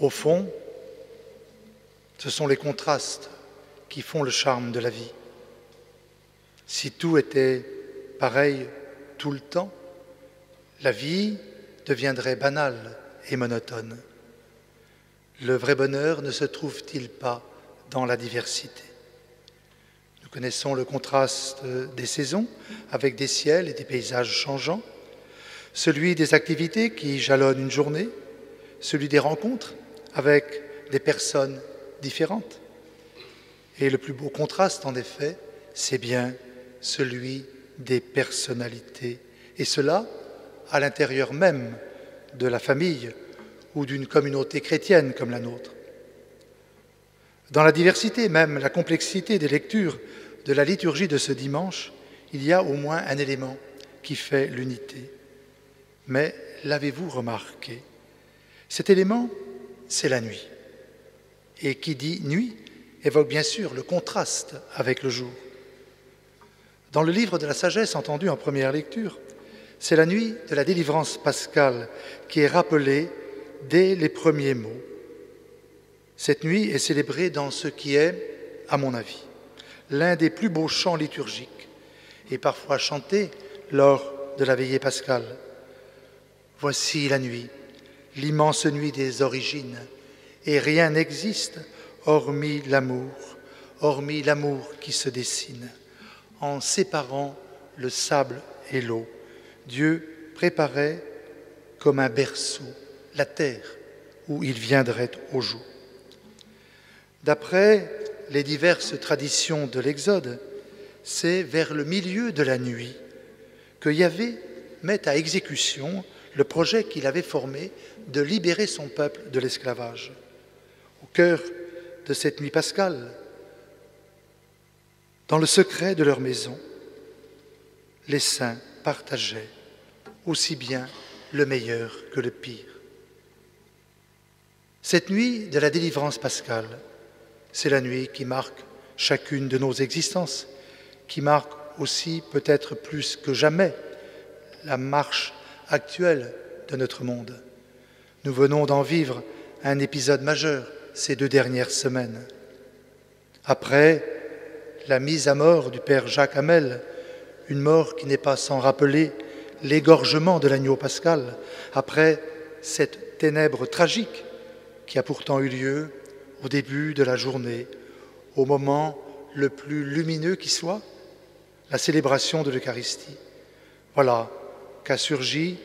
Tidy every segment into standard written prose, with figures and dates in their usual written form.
Au fond, ce sont les contrastes qui font le charme de la vie. Si tout était pareil tout le temps, la vie deviendrait banale et monotone. Le vrai bonheur ne se trouve-t-il pas dans la diversité? Nous connaissons le contraste des saisons avec des ciels et des paysages changeants, celui des activités qui jalonnent une journée, celui des rencontres avec des personnes différentes. Et le plus beau contraste, en effet, c'est bien celui des personnalités. Et cela à l'intérieur même de la famille ou d'une communauté chrétienne comme la nôtre. Dans la diversité, même la complexité des lectures de la liturgie de ce dimanche, il y a au moins un élément qui fait l'unité. Mais l'avez-vous remarqué? Cet élément, c'est la nuit. Et qui dit nuit évoque bien sûr le contraste avec le jour. Dans le livre de la sagesse entendu en première lecture, c'est la nuit de la délivrance pascale qui est rappelée dès les premiers mots. Cette nuit est célébrée dans ce qui est, à mon avis, l'un des plus beaux chants liturgiques et parfois chanté lors de la veillée pascale. Voici la nuit, l'immense nuit des origines, et rien n'existe hormis l'amour qui se dessine. En séparant le sable et l'eau, Dieu préparait comme un berceau la terre où il viendrait au jour. D'après les diverses traditions de l'Exode, c'est vers le milieu de la nuit que Yahvé met à exécution le projet qu'il avait formé de libérer son peuple de l'esclavage. Au cœur de cette nuit pascale, dans le secret de leur maison, les saints partageaient aussi bien le meilleur que le pire. Cette nuit de la délivrance pascale, c'est la nuit qui marque chacune de nos existences, qui marque aussi peut-être plus que jamais la marche actuelle de notre monde. Nous venons d'en vivre un épisode majeur ces 2 dernières semaines. Après la mise à mort du père Jacques Hamel, une mort qui n'est pas sans rappeler l'égorgement de l'agneau pascal, après cette ténèbre tragique qui a pourtant eu lieu au début de la journée, au moment le plus lumineux qui soit, la célébration de l'Eucharistie. Voilà qu'a surgi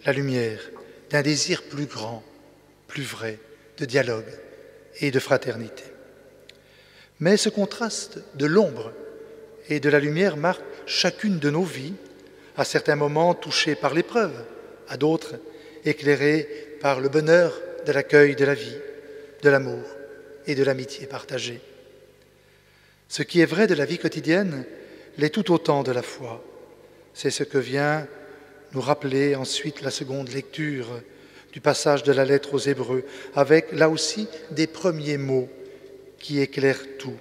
la lumière d'un désir plus grand, plus vrai, de dialogue et de fraternité. Mais ce contraste de l'ombre et de la lumière marque chacune de nos vies, à certains moments touchées par l'épreuve, à d'autres éclairées par le bonheur de l'accueil de la vie, de l'amour et de l'amitié partagée. Ce qui est vrai de la vie quotidienne l'est tout autant de la foi. C'est ce que vient nous rappeler ensuite la seconde lecture du passage de la lettre aux Hébreux, avec là aussi des premiers mots qui éclairent tout.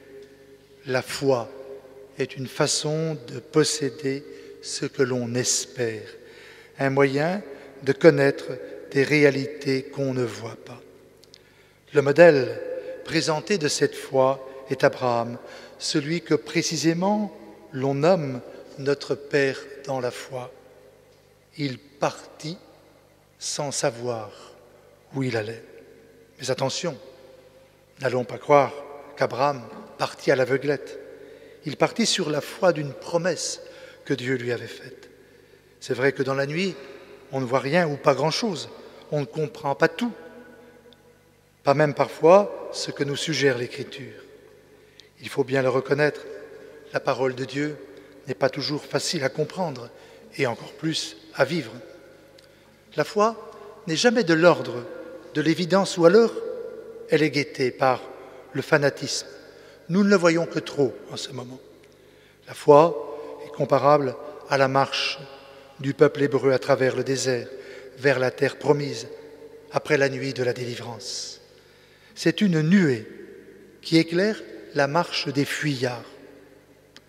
La foi est une façon de posséder ce que l'on espère, un moyen de connaître des réalités qu'on ne voit pas. Le modèle présenté de cette foi est Abraham, celui que précisément l'on nomme notre Père dans la foi. Il partit sans savoir où il allait. Mais attention, n'allons pas croire qu'Abraham partit à l'aveuglette. Il partit sur la foi d'une promesse que Dieu lui avait faite. C'est vrai que dans la nuit, on ne voit rien ou pas grand-chose. On ne comprend pas tout. Pas même parfois ce que nous suggère l'Écriture. Il faut bien le reconnaître, la parole de Dieu n'est pas toujours facile à comprendre et encore plus à vivre. La foi n'est jamais de l'ordre de l'évidence ou alors elle est guettée par le fanatisme. Nous ne le voyons que trop en ce moment. La foi est comparable à la marche du peuple hébreu à travers le désert, vers la terre promise, après la nuit de la délivrance. C'est une nuée qui éclaire la marche des fuyards.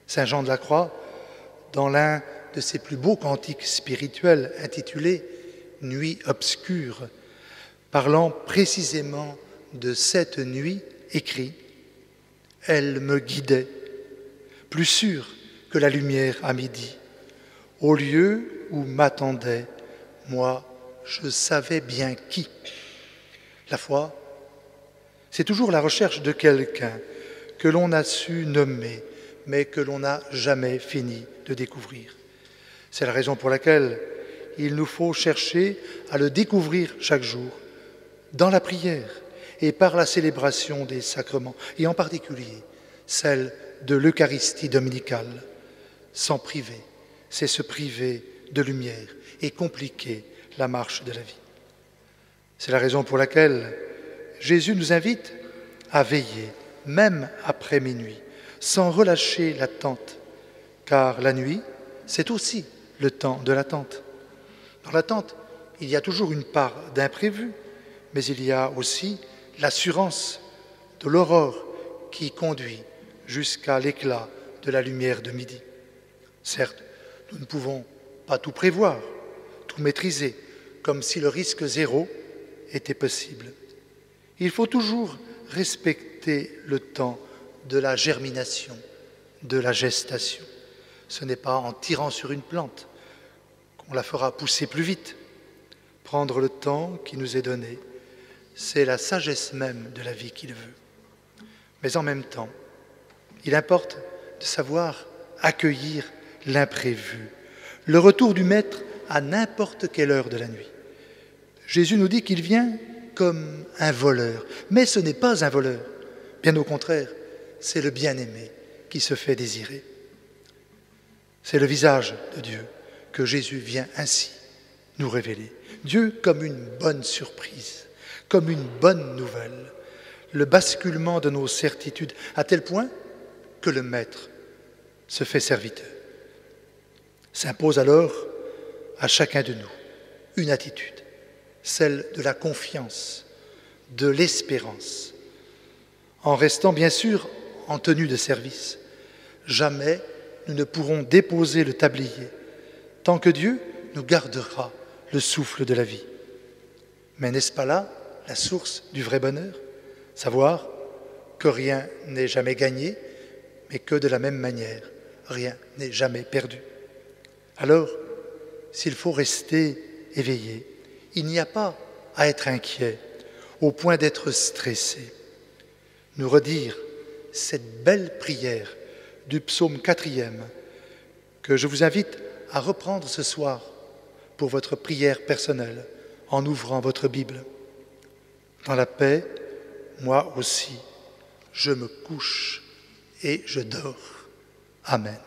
Saint Jean de la Croix, dans l'un de ses plus beaux cantiques spirituels intitulé « Nuit obscure », parlant précisément de cette nuit écrit, elle me guidait, plus sûre que la lumière à midi. Au lieu où m'attendait, moi, je savais bien qui. La foi, c'est toujours la recherche de quelqu'un que l'on a su nommer, mais que l'on n'a jamais fini de découvrir. C'est la raison pour laquelle il nous faut chercher à le découvrir chaque jour, dans la prière et par la célébration des sacrements, et en particulier celle de l'Eucharistie dominicale. S'en priver, c'est se priver de lumière et compliquer la marche de la vie. C'est la raison pour laquelle Jésus nous invite à veiller, même après minuit, sans relâcher l'attente, car la nuit, c'est aussi le temps de l'attente. Dans l'attente, il y a toujours une part d'imprévu, mais il y a aussi l'assurance de l'aurore qui conduit jusqu'à l'éclat de la lumière de midi. Certes, nous ne pouvons pas tout prévoir, tout maîtriser, comme si le risque zéro était possible. Il faut toujours respecter le temps de la germination, de la gestation. Ce n'est pas en tirant sur une plante qu'on la fera pousser plus vite. Prendre le temps qui nous est donné, c'est la sagesse même de la vie qui le veut. Mais en même temps, il importe de savoir accueillir l'imprévu, le retour du Maître à n'importe quelle heure de la nuit. Jésus nous dit qu'il vient comme un voleur, mais ce n'est pas un voleur. Bien au contraire, c'est le bien-aimé qui se fait désirer. C'est le visage de Dieu que Jésus vient ainsi nous révéler. Dieu comme une bonne surprise, comme une bonne nouvelle, le basculement de nos certitudes, à tel point que le Maître se fait serviteur. S'impose alors à chacun de nous une attitude, celle de la confiance, de l'espérance, en restant bien sûr en tenue de service. Jamais nous ne pourrons déposer le tablier tant que Dieu nous gardera le souffle de la vie. Mais n'est-ce pas là la source du vrai bonheur? Savoir que rien n'est jamais gagné, mais que de la même manière, rien n'est jamais perdu. Alors, s'il faut rester éveillé, il n'y a pas à être inquiet, au point d'être stressé. Nous redire cette belle prière du psaume 4e que je vous invite à reprendre ce soir pour votre prière personnelle en ouvrant votre Bible. Dans la paix, moi aussi, je me couche et je dors. Amen.